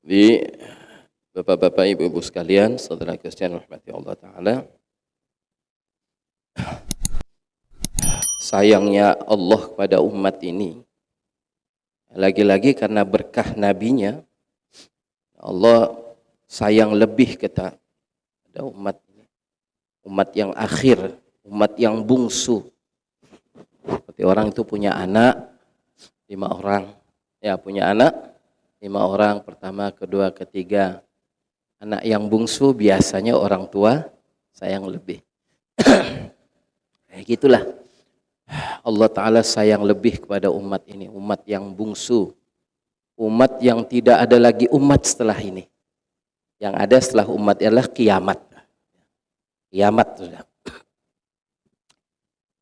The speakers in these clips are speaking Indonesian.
Di Bapak-bapak, ibu-ibu sekalian, saudara Kristen rahmati Allah Ta'ala, sayangnya Allah kepada umat ini, lagi-lagi karena berkah nabinya, Allah sayang lebih kepada umat ini, umat yang akhir, umat yang bungsu. Seperti orang itu punya anak 5 orang, ya punya anak 5 orang, pertama, kedua, ketiga. Anak yang bungsu biasanya orang tua sayang lebih. Kayak gitulah. Allah Ta'ala sayang lebih kepada umat ini, umat yang bungsu. Umat yang tidak ada lagi umat setelah ini. Yang ada setelah umat adalah kiamat. Kiamat sudah.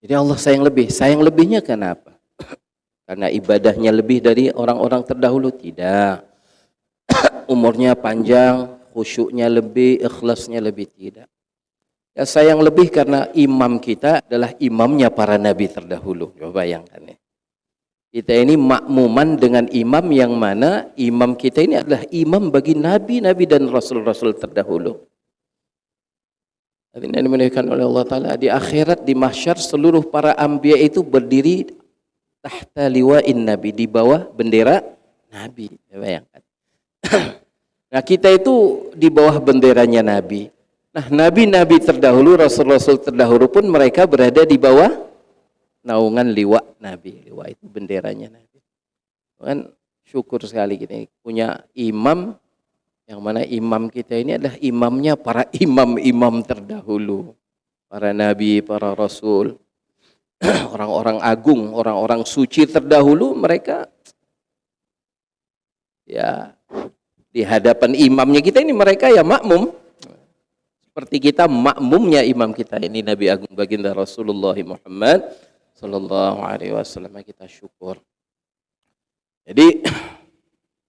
Jadi Allah sayang lebih. Sayang lebihnya kenapa? Karena ibadahnya lebih dari orang-orang terdahulu? Tidak. Umurnya panjang, khusyuknya lebih, ikhlasnya lebih? Tidak. Ya, sayang lebih karena imam kita adalah imamnya para nabi terdahulu. Coba bayangkan ya. Kita ini makmuman dengan imam yang mana imam kita ini adalah imam bagi nabi-nabi dan rasul-rasul terdahulu. Ini dimuliakan oleh Allah Ta'ala. Di akhirat, di mahsyar, seluruh para anbiya itu berdiri tahta liwa'in nabi, di bawah bendera nabi. Bayangkan. Nah, kita itu di bawah benderanya nabi. Nah, nabi-nabi terdahulu, rasul-rasul terdahulu pun mereka berada di bawah naungan liwa nabi. Liwa itu benderanya nabi. Kan syukur sekali kita punya imam yang mana imam kita ini adalah imamnya para imam-imam terdahulu. Para nabi, para rasul, orang-orang agung, orang-orang suci terdahulu, mereka ya di hadapan imamnya kita ini mereka ya makmum. Seperti kita makmumnya imam kita ini Nabi Agung Baginda Rasulullah Muhammad sallallahu alaihi wasallam, kita syukur. Jadi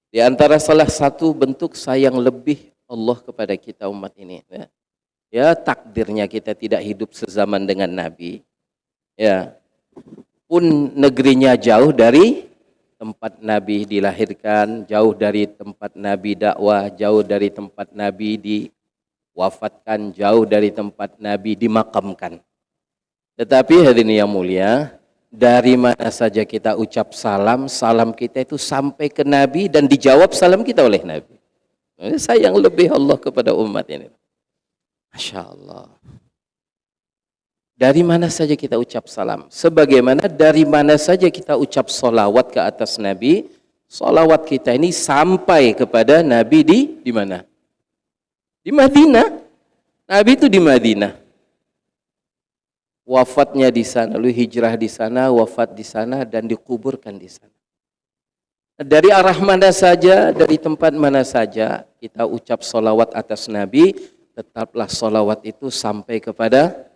di antara salah satu bentuk sayang lebih Allah kepada kita umat ini, ya takdirnya kita tidak hidup sezaman dengan Nabi, ya pun negerinya jauh dari tempat Nabi dilahirkan, jauh dari tempat Nabi dakwah, jauh dari tempat Nabi diwafatkan, jauh dari tempat Nabi dimakamkan. Tetapi hadirin yang mulia, dari mana saja kita ucap salam, salam kita itu sampai ke Nabi dan dijawab salam kita oleh Nabi. Sayang lebih Allah kepada umat ini. Masya Allah. Dari mana saja kita ucap salam, sebagaimana dari mana saja kita ucap solawat ke atas Nabi, solawat kita ini sampai kepada Nabi di mana? Di Madinah. Nabi itu di Madinah. Wafatnya di sana, lalu hijrah di sana, wafat di sana, dan dikuburkan di sana. Dari arah mana saja, dari tempat mana saja kita ucap solawat atas Nabi, tetaplah solawat itu sampai kepada,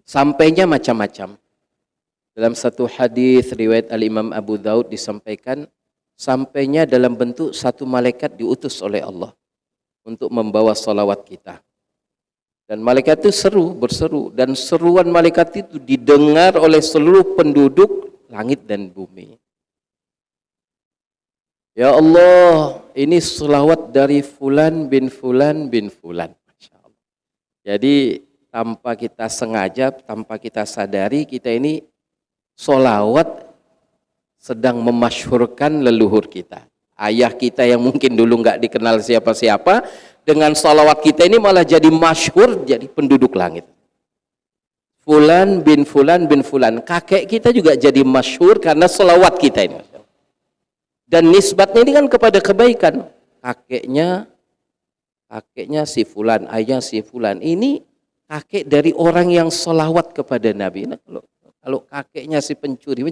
sampainya macam-macam. Dalam satu hadis riwayat Al-Imam Abu Daud disampaikan, sampainya dalam bentuk satu malaikat diutus oleh Allah untuk membawa solawat kita. Dan malaikat itu berseru, dan seruan malaikat itu didengar oleh seluruh penduduk langit dan bumi. Ya Allah, ini selawat dari fulan bin fulan bin fulan. Masya Allah. Jadi tanpa kita sengaja, tanpa kita sadari, kita ini solawat sedang memasyhurkan leluhur kita. Ayah kita yang mungkin dulu nggak dikenal siapa-siapa, dengan salawat kita ini malah jadi masyhur, jadi penduduk langit. Fulan bin fulan bin fulan. Kakek kita juga jadi masyhur karena salawat kita ini. Dan nisbatnya ini kan kepada kebaikan. Kakeknya si fulan, ayah si fulan. Ini kakek dari orang yang salawat kepada Nabi. Nah, kalau kakeknya si pencuri,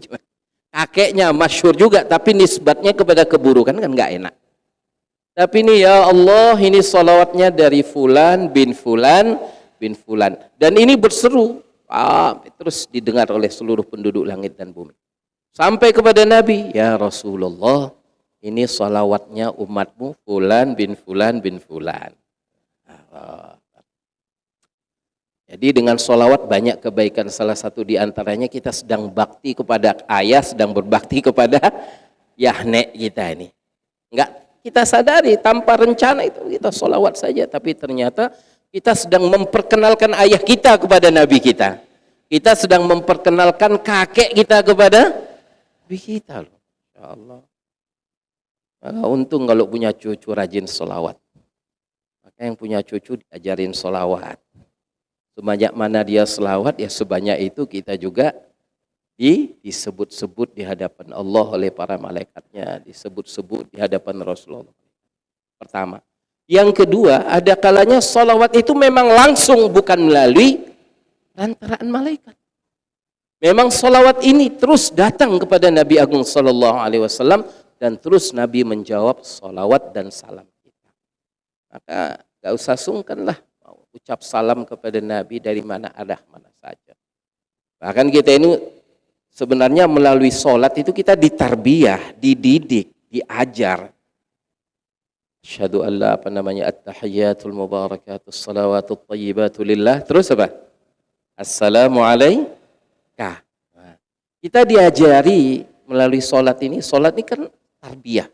kakeknya masyhur juga, tapi nisbatnya kepada keburukan kan nggak enak. Tapi ini ya Allah, ini salawatnya dari fulan bin fulan bin fulan. Dan ini berseru, terus didengar oleh seluruh penduduk langit dan bumi. Sampai kepada Nabi, ya Rasulullah, ini salawatnya umatmu fulan bin fulan bin fulan. Jadi dengan salawat banyak kebaikan. Salah satu diantaranya kita sedang bakti kepada ayah, sedang berbakti kepada yahnek kita ini. Enggak kita sadari tanpa rencana itu kita sholawat saja, tapi ternyata kita sedang memperkenalkan ayah kita kepada Nabi kita. Kita sedang memperkenalkan kakek kita kepada Nabi kita loh. Ya Allah. Maka untung kalau punya cucu rajin sholawat. Maka yang punya cucu diajarin sholawat. Sebanyak mana dia sholawat, ya sebanyak itu kita juga disebut-sebut di hadapan Allah oleh para malaikatnya, disebut-sebut di hadapan Rasulullah. Pertama. Yang kedua, ada kalanya sholawat itu memang langsung, bukan melalui perantaraan malaikat. Memang sholawat ini terus datang kepada Nabi Agung Sallallahu Alaihi Wasallam dan terus Nabi menjawab sholawat dan salam kita. Maka gak usah sungkanlah ucap salam kepada Nabi dari mana saja. Bahkan kita ini sebenarnya melalui sholat itu kita ditarbiyah, dididik, diajar. Asyhadu an la at-tahiyyatul mubarakatus salawatut thayyibatu lillah. Terus apa? Assalamualaikum. Nah, kita diajari melalui sholat ini kan tarbiyah.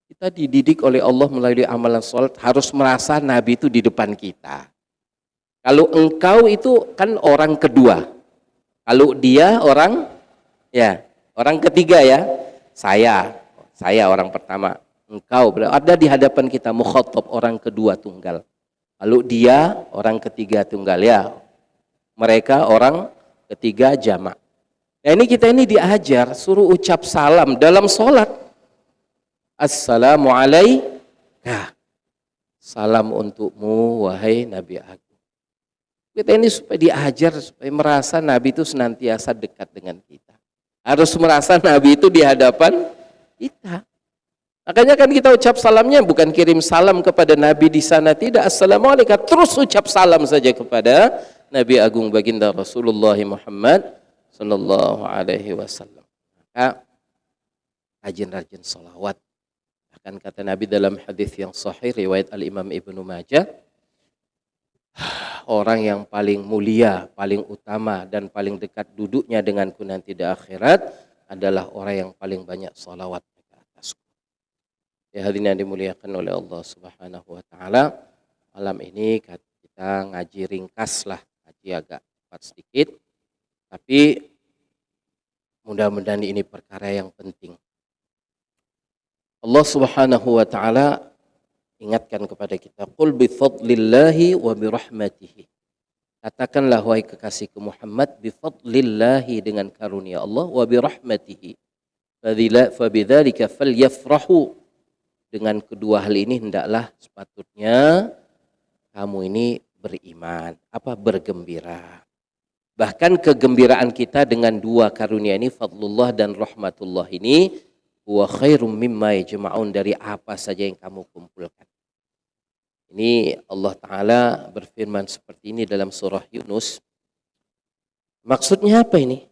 Kita dididik oleh Allah melalui amalan sholat, harus merasa Nabi itu di depan kita. Kalau engkau itu kan orang kedua. Kalau dia orang ketiga ya, saya orang pertama, engkau ada di hadapan kita mukhatab orang kedua tunggal. Kalau dia orang ketiga tunggal ya, mereka orang ketiga jamak. Nah kita ini diajar suruh ucap salam dalam sholat. Assalamualaikum. Salam untukmu wahai Nabi Agung. Kita ini supaya diajar, supaya merasa Nabi itu senantiasa dekat dengan kita. Harus merasa Nabi itu di hadapan kita. Makanya kan kita ucap salamnya bukan kirim salam kepada Nabi di sana, tidak. Assalamualaikum, terus ucap salam saja kepada Nabi Agung Baginda Rasulullah Muhammad Sallallahu Alaihi Wasallam. Maka rajin-rajin salawat. Bahkan kata Nabi dalam hadis yang sahih riwayat Al-Imam Ibnu Majah, orang yang paling mulia, paling utama dan paling dekat duduknya denganku nanti di akhirat adalah orang yang paling banyak salawat ke atasku. Ya hadirin yang dimuliakan oleh Allah Subhanahu wa taala, malam ini kita ngaji ringkas lah, ngaji agak cepat sedikit, tapi mudah-mudahan ini perkara yang penting. Allah Subhanahu wa taala ingatkan kepada kita, qul bi fadlillahi wa bi rahmatihi. Katakanlah wahai kekasihku Muhammad, bi fadlillahi dengan karunia Allah, wa bi rahmatihi. Fa bidzalika falyafrahu. Dengan kedua hal ini hendaklah sepatutnya kamu ini beriman, bergembira. Bahkan kegembiraan kita dengan dua karunia ini, fadlullah dan rahmatullah ini, wa khairum mimma yajma'un, dari apa saja yang kamu kumpulkan. Ini Allah Ta'ala berfirman seperti ini dalam surah Yunus. Maksudnya apa ini?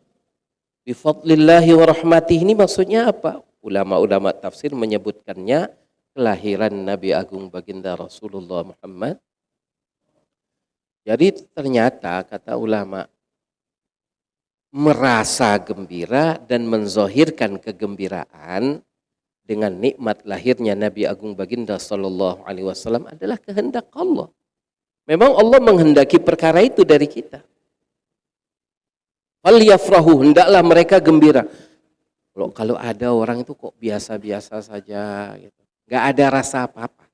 Bifadlillahi wa rahmatihi ini maksudnya apa? Ulama-ulama tafsir menyebutkannya kelahiran Nabi Agung Baginda Rasulullah Muhammad. Jadi ternyata kata ulama, merasa gembira dan menzohirkan kegembiraan dengan nikmat lahirnya Nabi Agung Baginda Sallallahu Alaihi Wasallam adalah kehendak Allah. Memang Allah menghendaki perkara itu dari kita. Falyafrahu, hendaklah mereka gembira. Kalau ada orang itu kok biasa-biasa saja, gitu, nggak ada rasa apa-apa.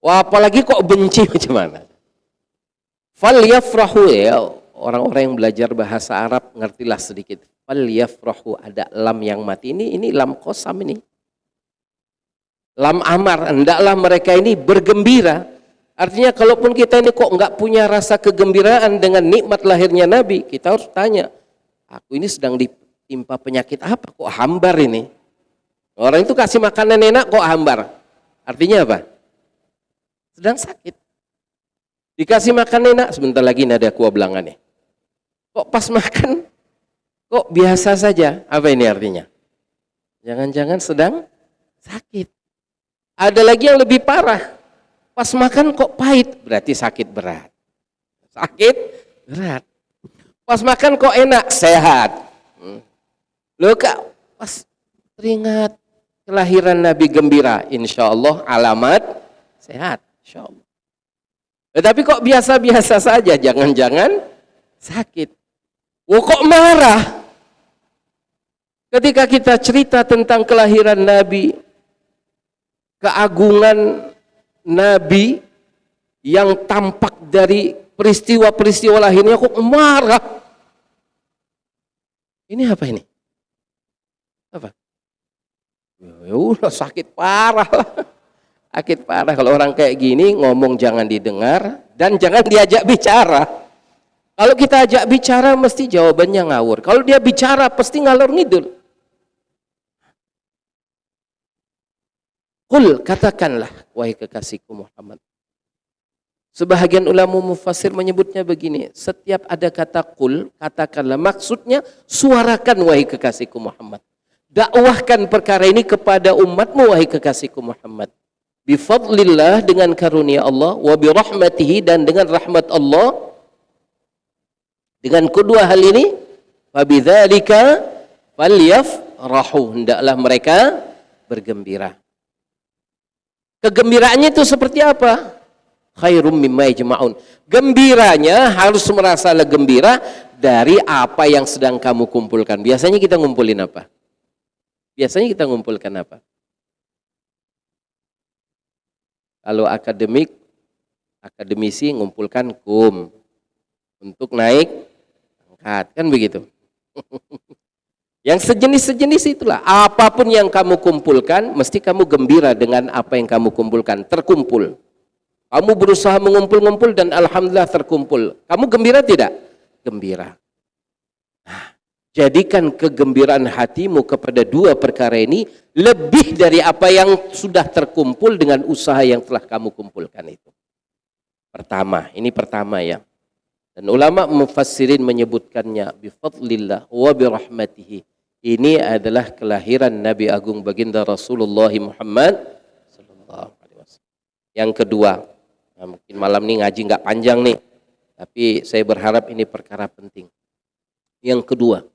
Wah, apalagi kok benci macam mana? Falyafrahu, ya. Orang-orang yang belajar bahasa Arab ngertilah sedikit. Falyafrahu, ada lam yang mati. Ini lam qasam ini. Lam amar, hendaklah mereka ini bergembira. Artinya kalaupun kita ini kok nggak punya rasa kegembiraan dengan nikmat lahirnya Nabi, kita harus tanya, aku ini sedang ditimpa penyakit apa? Kok hambar ini? Orang itu kasih makanan enak kok hambar. Artinya apa? Sedang sakit. Dikasih makan enak, sebentar lagi ada kuah belangannya. Kok pas makan, kok biasa saja? Apa ini artinya? Jangan-jangan sedang sakit. Ada lagi yang lebih parah. Pas makan kok pahit, berarti sakit berat. Sakit berat. Pas makan kok enak, sehat. Loh kak, pas teringat kelahiran Nabi gembira, insya Allah alamat sehat, insya Allah. Tetapi kok biasa-biasa saja, jangan-jangan sakit. Kok marah? Ketika kita cerita tentang kelahiran Nabi, keagungan Nabi yang tampak dari peristiwa-peristiwa lahirnya, kok marah? Ini apa ini? Apa? Ya udah sakit parah lah. Sakit parah. Kalau orang kayak gini ngomong jangan didengar dan jangan diajak bicara. Kalau kita ajak bicara mesti jawabannya ngawur. Kalau dia bicara pasti ngalor ngidul. Qul, katakanlah wahai kekasihku Muhammad. Sebahagian ulama mufassir menyebutnya begini, setiap ada kata qul, katakanlah, maksudnya suarakan wahai kekasihku Muhammad. Dakwahkan perkara ini kepada umatmu wahai kekasihku Muhammad. Bifadlillah, dengan karunia Allah, wa birahmatihi, dan dengan rahmat Allah. Dengan kedua hal ini, fabidzalika falyafrahu, hendaklah mereka bergembira. Kegembiraannya itu seperti apa? Khairum mimma yajma'un. Gembiranya harus merasa gembira dari apa yang sedang kamu kumpulkan. Biasanya kita ngumpulin apa? Biasanya kita ngumpulkan apa? Kalau akademisi ngumpulkan kum untuk naik pangkat, kan begitu. Yang sejenis-sejenis itulah. Apapun yang kamu kumpulkan, mesti kamu gembira dengan apa yang kamu kumpulkan. Terkumpul. Kamu berusaha mengumpul-ngumpul dan alhamdulillah terkumpul. Kamu gembira tidak? Gembira. Nah, jadikan kegembiraan hatimu kepada dua perkara ini lebih dari apa yang sudah terkumpul dengan usaha yang telah kamu kumpulkan itu. Pertama, ini pertama ya. Dan ulama mufassirin menyebutkannya bifadlillah wa birahmatihi. Ini adalah kelahiran Nabi Agung Baginda Rasulullah Muhammad sallallahu alaihi wasallam. Yang kedua, nah, mungkin malam ini ngaji nggak panjang nih, tapi saya berharap ini perkara penting. Yang kedua,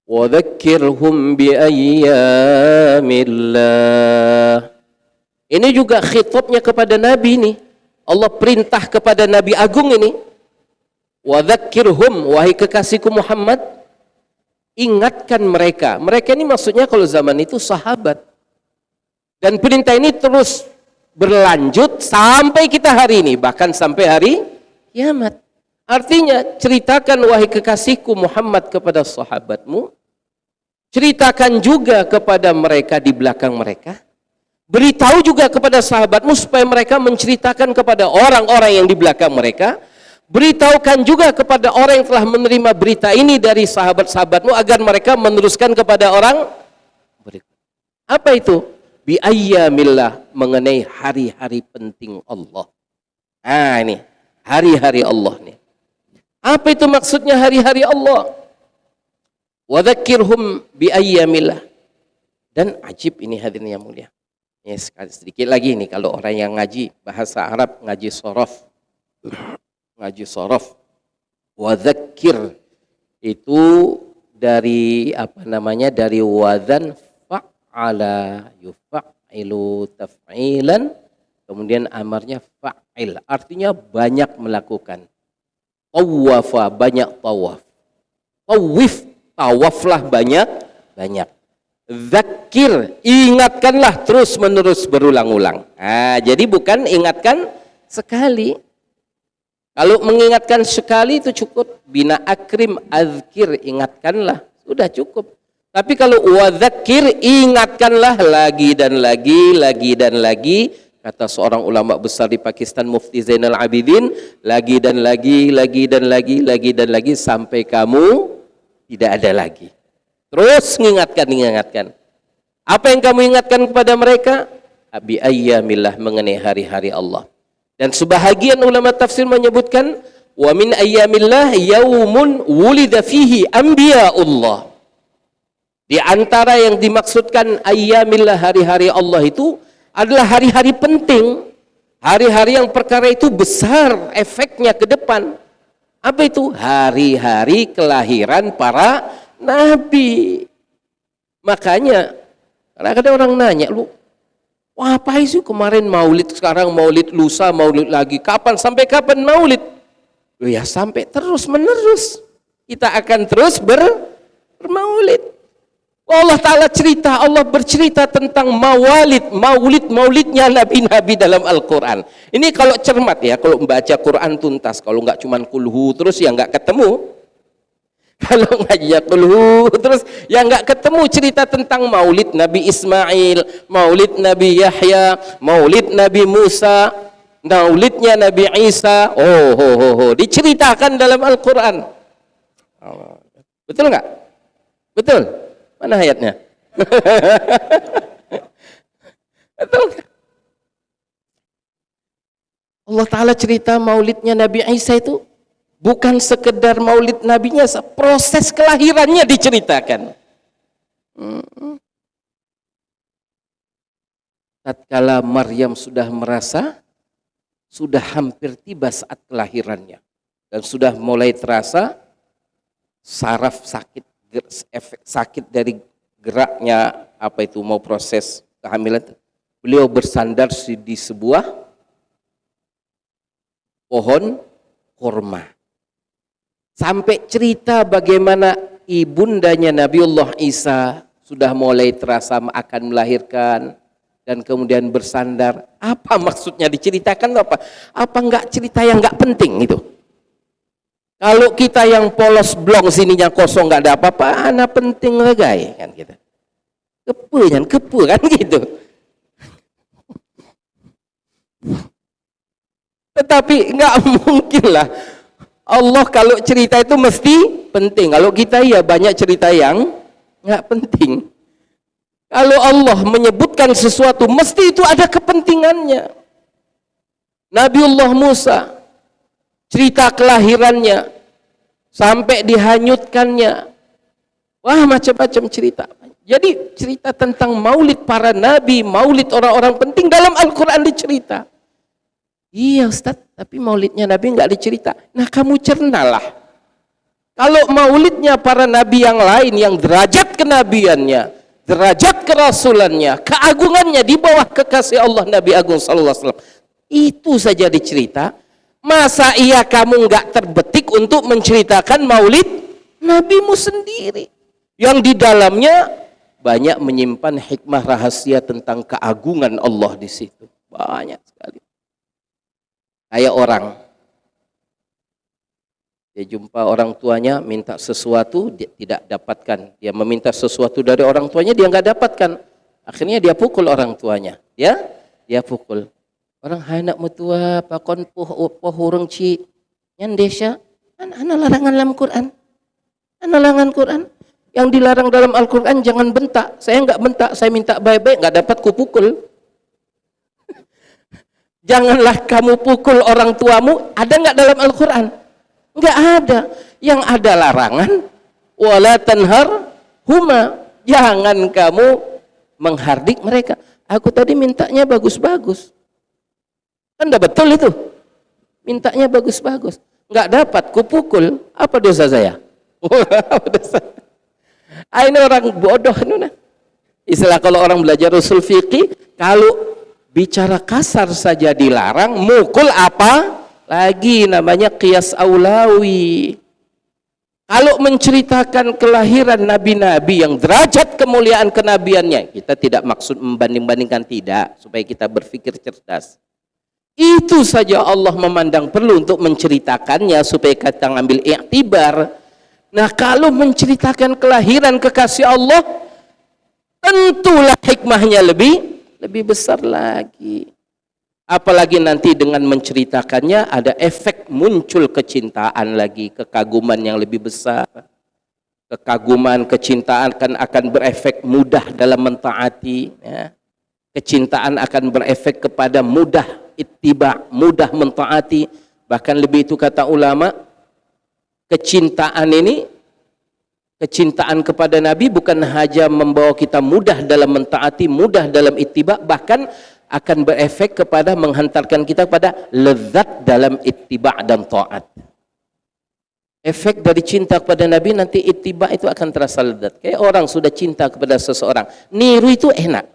wa dzakkirhum bi ayyamillah. Ini juga khitabnya kepada Nabi nih. Allah perintah kepada Nabi Agung ini. Wa dzakkirhum, wahai kekasihku Muhammad, ingatkan mereka. Mereka ini maksudnya kalau zaman itu sahabat. Dan perintah ini terus berlanjut sampai kita hari ini, bahkan sampai hari kiamat. Artinya, ceritakan wahai kekasihku Muhammad kepada sahabatmu, ceritakan juga kepada mereka di belakang mereka, beritahu juga kepada sahabatmu supaya mereka menceritakan kepada orang-orang yang di belakang mereka, beritahukan juga kepada orang yang telah menerima berita ini dari sahabat-sahabatmu agar mereka meneruskan kepada orang berikut. Apa itu? Bi ayyamillah, mengenai hari-hari penting Allah. Nah ini, hari-hari Allah nih. Apa itu maksudnya hari-hari Allah? Wa dzakkirhum bi ayyamillah. Dan ajib ini hadirin yang mulia. Ya, sedikit lagi nih kalau orang yang ngaji bahasa Arab, ngaji sorof. Ngaji sorof. Wa dzakkir itu dari apa namanya? Dari wazan fa'ala yuf'ilu taf'ilan, kemudian amarnya fa'il, artinya banyak melakukan. Tawafa, banyak tawaf. Tawif, tawaflah banyak. Zakir, ingatkanlah terus menerus berulang-ulang. Nah, jadi bukan ingatkan sekali. Kalau mengingatkan sekali itu cukup. Bina akrim azkir, ingatkanlah, sudah cukup. Tapi kalau wadzakir, ingatkanlah lagi dan lagi. Kata seorang ulama besar di Pakistan, Mufti Zainal Abidin, lagi dan lagi sampai kamu tidak ada lagi. Terus mengingatkan. Apa yang kamu ingatkan kepada mereka? Bi ayyamillah, mengenai hari-hari Allah. Dan sebahagian ulama tafsir menyebutkan, wa min ayyamillah yaumun wulida fihi anbiya'ullah. Di antara yang dimaksudkan ayyamillah, hari-hari Allah itu adalah hari-hari penting, hari-hari yang perkara itu besar efeknya ke depan. Apa itu? Hari-hari kelahiran para nabi. Makanya Karena ada orang nanya, lu wah, apa sih kemarin maulid, sekarang maulid, lusa maulid lagi. Kapan, sampai kapan maulid? Loh ya sampai terus menerus. Kita akan terus bermaulid. Allah Ta'ala cerita, Allah bercerita tentang maulidnya nabi-nabi dalam Al-Quran. Ini kalau cermat ya, kalau membaca Quran tuntas, kalau nggak cuman kulhu terus ya nggak ketemu. Kalau ngajak kulhu terus ya nggak ketemu cerita tentang maulid Nabi Ismail, maulid Nabi Yahya, maulid Nabi Musa, maulidnya Nabi Isa. Diceritakan dalam Al-Quran. Betul nggak? Betul? Mana ayatnya? Betul nggak? Allah Ta'ala cerita maulidnya Nabi Isa itu bukan sekedar maulid nabinya, proses kelahirannya diceritakan. Tatkala Maryam sudah merasa sudah hampir tiba saat kelahirannya dan sudah mulai terasa saraf sakit, efek sakit dari geraknya apa itu mau proses kehamilan, beliau bersandar di sebuah pohon kurma. Sampai cerita bagaimana ibundanya Nabiullah Isa sudah mulai terasa akan melahirkan dan kemudian bersandar. Apa maksudnya diceritakan apa? Apa enggak cerita yang enggak penting itu? Kalau kita yang polos blong sininya kosong enggak ada apa-apa, ana penting legai kan kita. Kepe kan gitu. Tetapi enggak mungkin lah. Allah kalau cerita itu mesti penting. Kalau kita ya banyak cerita yang nggak penting. Kalau Allah menyebutkan sesuatu mesti itu ada kepentingannya. Nabiullah Musa cerita kelahirannya sampai dihanyutkannya. Wah, macam-macam cerita. Jadi cerita tentang maulid para nabi, maulid orang-orang penting dalam Al-Quran dicerita. Iya Ustaz, tapi maulidnya Nabi nggak dicerita. Nah kamu cernalah. Kalau maulidnya para nabi yang lain yang derajat kenabiannya, derajat kerasulannya, keagungannya di bawah kekasih Allah Nabi Agung Sallallahu Alaihi Wasallam, itu saja dicerita. Masa iya kamu nggak terbetik untuk menceritakan maulid nabimu sendiri yang di dalamnya banyak menyimpan hikmah rahasia tentang keagungan Allah di situ. Banyak sekali. Kayak orang, dia jumpa orang tuanya minta sesuatu, dia tidak dapatkan. Dia meminta sesuatu dari orang tuanya, dia nggak dapatkan. Akhirnya dia pukul orang tuanya. Dia pukul. Orang anak mutua pakon pohurung ci nyandesya, ana larangan dalam Quran. Ana larangan Quran. Yang dilarang dalam Al-Quran jangan bentak. Saya nggak bentak, saya minta baik-baik, nggak dapat kupukul. Janganlah kamu pukul orang tuamu. Ada nggak dalam Al-Quran? Nggak ada. Yang ada larangan, wala tanhar huma. Jangan kamu menghardik mereka. Aku tadi mintanya bagus-bagus. Kan udah betul itu. Mintanya bagus-bagus. Nggak dapat, kupukul. Apa dosa saya? Apa dosa? Ini orang bodoh. Istilah kalau orang belajar usul fikih, kalau bicara kasar saja dilarang, mukul apa lagi namanya qiyas aulawi. Kalau menceritakan kelahiran nabi-nabi yang derajat kemuliaan kenabiannya, kita tidak maksud membanding-bandingkan, tidak, supaya kita berpikir cerdas. Itu saja Allah memandang perlu untuk menceritakannya supaya kita ngambil iktibar. Nah, kalau menceritakan kelahiran kekasih Allah, tentulah hikmahnya lebih besar lagi. Apalagi nanti dengan menceritakannya ada efek muncul kecintaan lagi, kekaguman yang lebih besar. Kekaguman, kecintaan akan berefek mudah dalam mentaati. Ya. Kecintaan akan berefek kepada mudah ittiba, mudah mentaati. Bahkan lebih itu kata ulama, kecintaan ini, kecintaan kepada Nabi bukan hanya membawa kita mudah dalam mentaati, mudah dalam ittiba, bahkan akan berefek kepada menghantarkan kita kepada lezat dalam ittiba dan taat. Efek dari cinta kepada Nabi nanti ittiba itu akan terasa lezat. Kayak orang sudah cinta kepada seseorang, niru itu enak.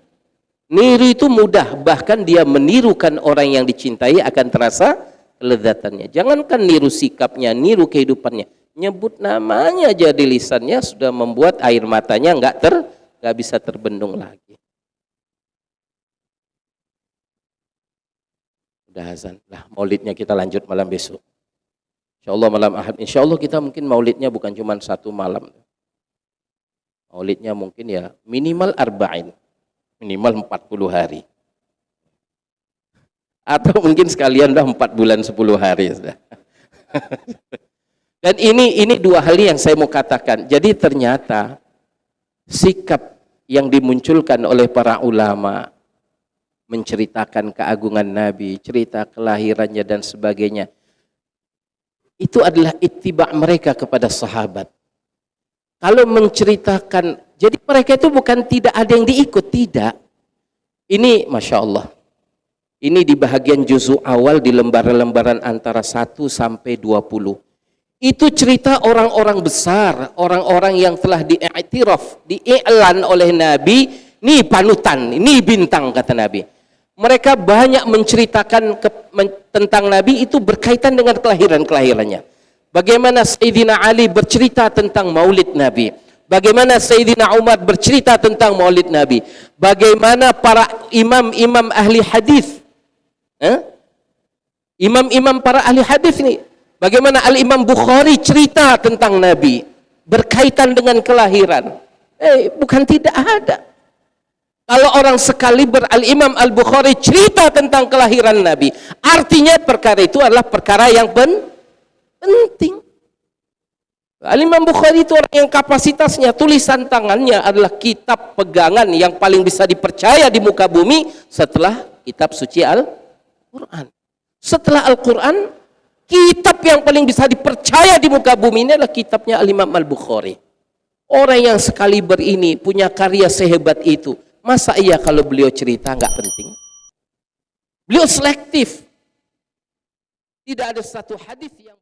Niru itu mudah, bahkan dia menirukan orang yang dicintai akan terasa kelezatannya. Jangankan niru sikapnya, niru kehidupannya. Nyebut namanya aja di lisannya sudah membuat air matanya nggak bisa terbendung lagi. Udah azan. Lah, maulidnya kita lanjut malam besok. Insyaallah malam Ahad. Insyaallah kita mungkin maulidnya bukan cuma satu malam. Maulidnya mungkin ya minimal arba'in. Minimal 40 hari. Atau mungkin sekalian dah 4 bulan 10 hari sudah. Dan ini dua hal yang saya mau katakan. Jadi ternyata sikap yang dimunculkan oleh para ulama menceritakan keagungan Nabi, cerita kelahirannya dan sebagainya, itu adalah ittiba mereka kepada sahabat. Kalau menceritakan, jadi mereka itu bukan tidak ada yang diikut, tidak. Ini Masya Allah. Ini di bahagian juzuk awal di lembaran-lembaran antara 1 sampai 20. Itu cerita orang-orang besar, orang-orang yang telah diiktiraf, diiklan oleh Nabi, ini panutan, ini bintang kata Nabi. Mereka banyak menceritakan tentang Nabi itu berkaitan dengan kelahiran-kelahirannya. Bagaimana Sayyidina Ali bercerita tentang maulid Nabi. Bagaimana Sayyidina Umar bercerita tentang maulid Nabi. Bagaimana para imam-imam ahli hadis. Imam-imam para ahli hadis ini. Bagaimana Al-Imam Bukhari cerita tentang Nabi. Berkaitan dengan kelahiran. Bukan tidak ada. Kalau orang sekali Al-Imam Al-Bukhari cerita tentang kelahiran Nabi, artinya perkara itu adalah perkara yang penting. Al-Imam Bukhari itu orang yang kapasitasnya, tulisan tangannya adalah kitab pegangan yang paling bisa dipercaya di muka bumi setelah kitab suci Al-Quran. Setelah Al-Quran, kitab yang paling bisa dipercaya di muka bumi ini adalah kitabnya Al-Imam Al-Bukhari. Orang yang sekali ini punya karya sehebat itu, masa iya kalau beliau cerita nggak penting? Beliau selektif. Tidak ada satu hadis yang